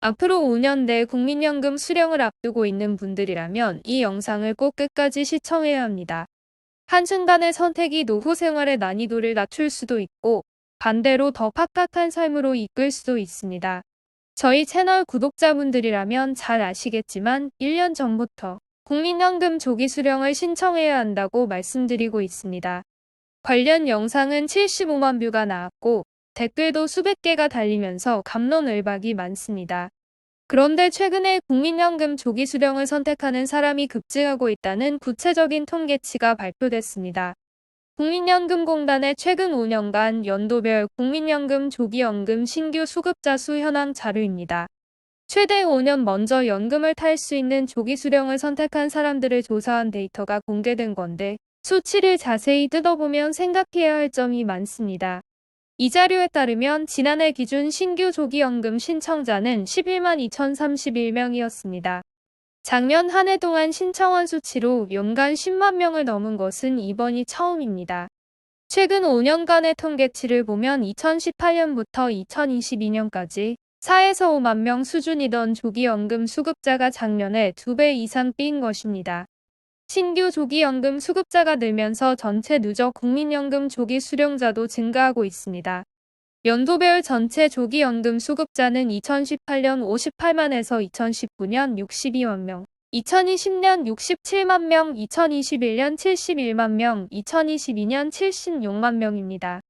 앞으로 5년 내 국민연금 수령을 앞두고 있는 분들이라면 이 영상을 꼭 끝까지 시청해야 합니다. 한순간의 선택이 노후 생활의 난이도를 낮출 수도 있고 반대로 더 팍팍한 삶으로 이끌 수도 있습니다. 저희 채널 구독자분들이라면 잘 아시겠지만 1년 전부터 국민연금 조기 수령을 신청해야 한다고 말씀드리고 있습니다. 관련 영상은 75만 뷰가 나왔고 댓글도 수백 개가 달리면서 갑론을박이 많습니다. 그런데 최근에 국민연금 조기 수령을 선택하는 사람이 급증하고 있다는 구체적인 통계치가 발표됐습니다. 국민연금공단의 최근 5년간 연도별 국민연금 조기연금 신규 수급자 수 현황 자료입니다. 최대 5년 먼저 연금을 탈 수 있는 조기 수령을 선택한 사람들을 조사한 데이터가 공개된 건데 수치를 자세히 뜯어보면 생각해야 할 점이 많습니다. 이 자료에 따르면 지난해 기준 신규 조기연금 신청자는 11만 2,031명이었습니다. 작년 한 해 동안 신청한 수치로 연간 10만 명을 넘은 것은 이번이 처음입니다. 최근 5년간의 통계치를 보면 2018년부터 2022년까지 4에서 5만 명 수준이던 조기연금 수급자가 작년에 2배 이상 뛴 것입니다. 신규 조기연금 수급자가 늘면서 전체 누적 국민연금 조기 수령자도 증가하고 있습니다. 연도별 전체 조기연금 수급자는 2018년 58만에서 2019년 62만 명, 2020년 67만 명, 2021년 71만 명, 2022년 76만 명입니다.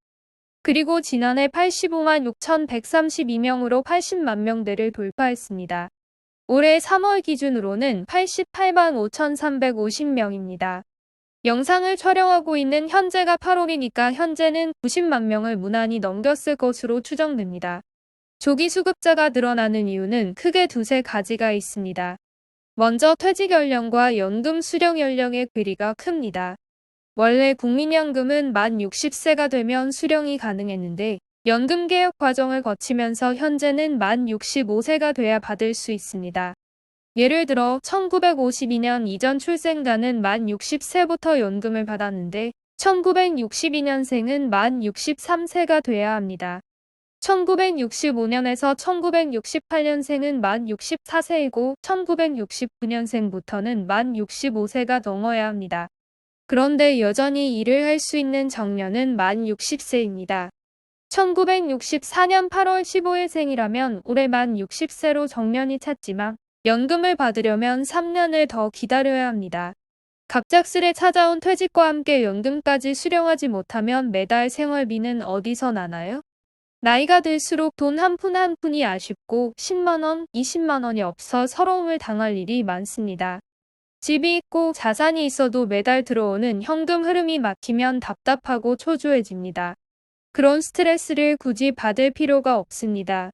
그리고 지난해 85만 6,132명으로 80만 명대를 돌파했습니다. 올해 3월 기준으로는 88만 5,350명입니다. 영상을 촬영하고 있는 현재가 8월이니까 현재는 90만 명을 무난히 넘겼을 것으로 추정됩니다. 조기 수급자가 늘어나는 이유는 크게 두세 가지가 있습니다. 먼저 퇴직 연령과 연금 수령 연령의 괴리가 큽니다. 원래 국민연금은 만 60세가 되면 수령이 가능했는데 연금 개혁 과정을 거치면서 현재는 만 65세가 돼야 받을 수 있습니다. 예를 들어 1952년 이전 출생자는 만 60세부터 연금을 받았는데 1962년생은 만 63세가 돼야 합니다. 1965년에서 1968년생은 만 64세이고 1969년생부터는 만 65세가 넘어야 합니다. 그런데 여전히 일을 할 수 있는 정년은 만 60세입니다. 1964년 8월 15일생이라면 올해 만 60세로 정년이 찼지만 연금을 받으려면 3년을 더 기다려야 합니다. 갑작스레 찾아온 퇴직과 함께 연금까지 수령하지 못하면 매달 생활비는 어디서 나나요? 나이가 들수록 돈 한 푼 한 푼이 아쉽고 10만원, 20만원이 없어 서러움을 당할 일이 많습니다. 집이 있고 자산이 있어도 매달 들어오는 현금 흐름이 막히면 답답하고 초조해집니다. 그런 스트레스를 굳이 받을 필요가 없습니다.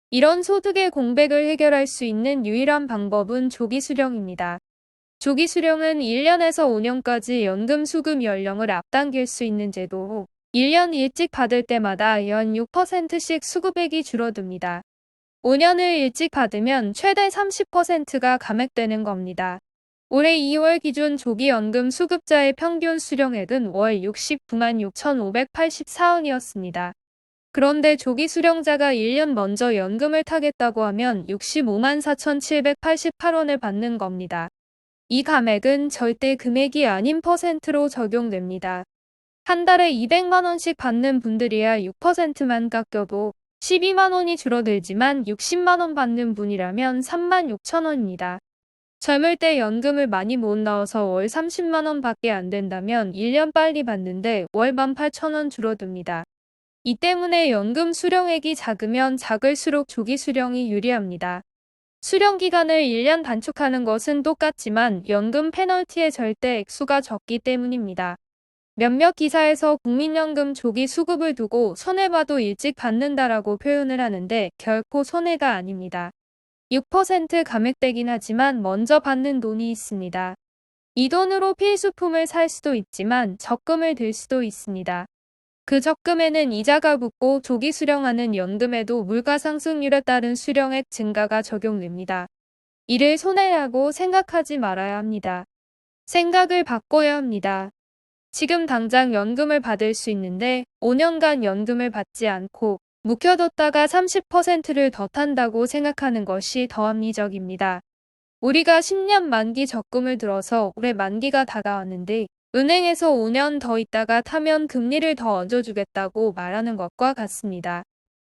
이런 소득의 공백을 해결할 수 있는 유일한 방법은 조기 수령입니다. 조기 수령은 1년에서 5년까지 연금 수급 연령을 앞당길 수 있는 제도로 1년 일찍 받을 때마다 연 6%씩 수급액이 줄어듭니다. 5년을 일찍 받으면 최대 30%가 감액되는 겁니다. 올해 2월 기준 조기연금 수급자의 평균 수령액은 월 69만 6,584원이었습니다. 그런데 조기 수령자가 1년 먼저 연금을 타겠다고 하면 65만 4,788원을 받는 겁니다. 이 감액은 절대 금액이 아닌 퍼센트로 적용됩니다. 한 달에 200만원씩 받는 분들이야 6%만 깎여도 12만원이 줄어들지만 60만원 받는 분이라면 3만 6천원입니다. 젊을 때 연금을 많이 못 넣어서 월 30만원 밖에 안 된다면 1년 빨리 받는데 월 18,000원 줄어듭니다. 이 때문에 연금 수령액이 작으면 작을수록 조기 수령이 유리합니다. 수령 기간을 1년 단축하는 것은 똑같지만 연금 페널티의 절대 액수가 적기 때문입니다. 몇몇 기사에서 국민연금 조기 수급을 두고 손해봐도 일찍 받는다라고 표현을 하는데 결코 손해가 아닙니다. 6% 감액되긴 하지만 먼저 받는 돈이 있습니다. 이 돈으로 필수품을 살 수도 있지만 적금을 들 수도 있습니다. 그 적금에는 이자가 붙고 조기 수령하는 연금에도 물가 상승률에 따른 수령액 증가가 적용됩니다. 이를 손해라고 생각하지 말아야 합니다. 생각을 바꿔야 합니다. 지금 당장 연금을 받을 수 있는데 5년간 연금을 받지 않고 묵혀뒀다가 30%를 더 탄다고 생각하는 것이 더 합리적입니다. 우리가 10년 만기 적금을 들어서 올해 만기가 다가왔는데 은행에서 5년 더 있다가 타면 금리를 더 얹어주겠다고 말하는 것과 같습니다.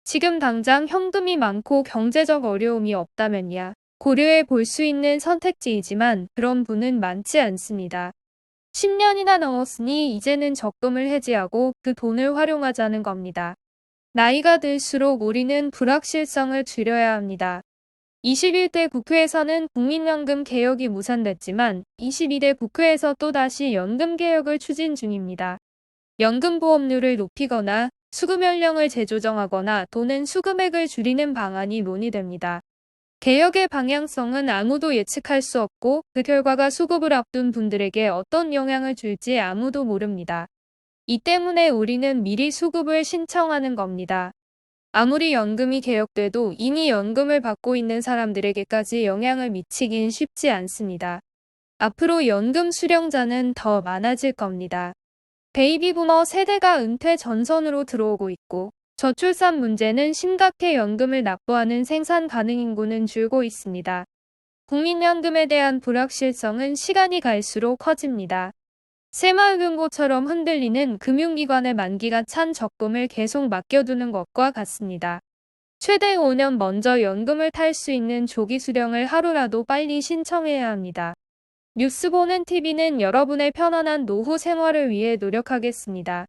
지금 당장 현금이 많고 경제적 어려움이 없다면야 고려해 볼 수 있는 선택지이지만 그런 분은 많지 않습니다. 10년이나 넘었으니 이제는 적금을 해지하고 그 돈을 활용하자는 겁니다. 나이가 들수록 우리는 불확실성을 줄여야 합니다. 21대 국회에서는 국민연금 개혁이 무산됐지만 22대 국회에서 또다시 연금 개혁을 추진 중입니다. 연금보험료를 높이거나 수급 연령을 재조정하거나 또는 수금액을 줄이는 방안이 논의됩니다. 개혁의 방향성은 아무도 예측할 수 없고 그 결과가 수급을 앞둔 분들에게 어떤 영향을 줄지 아무도 모릅니다. 이 때문에 우리는 미리 수급을 신청하는 겁니다. 아무리 연금이 개혁돼도 이미 연금을 받고 있는 사람들에게까지 영향을 미치긴 쉽지 않습니다. 앞으로 연금 수령자는 더 많아질 겁니다. 베이비부머 세대가 은퇴 전선으로 들어오고 있고 저출산 문제는 심각해 연금을 납부하는 생산 가능 인구는 줄고 있습니다. 국민연금에 대한 불확실성은 시간이 갈수록 커집니다. 새마을금고처럼 흔들리는 금융기관의 만기가 찬 적금을 계속 맡겨두는 것과 같습니다. 최대 5년 먼저 연금을 탈 수 있는 조기 수령을 하루라도 빨리 신청해야 합니다. 뉴스 보는 TV는 여러분의 편안한 노후 생활을 위해 노력하겠습니다.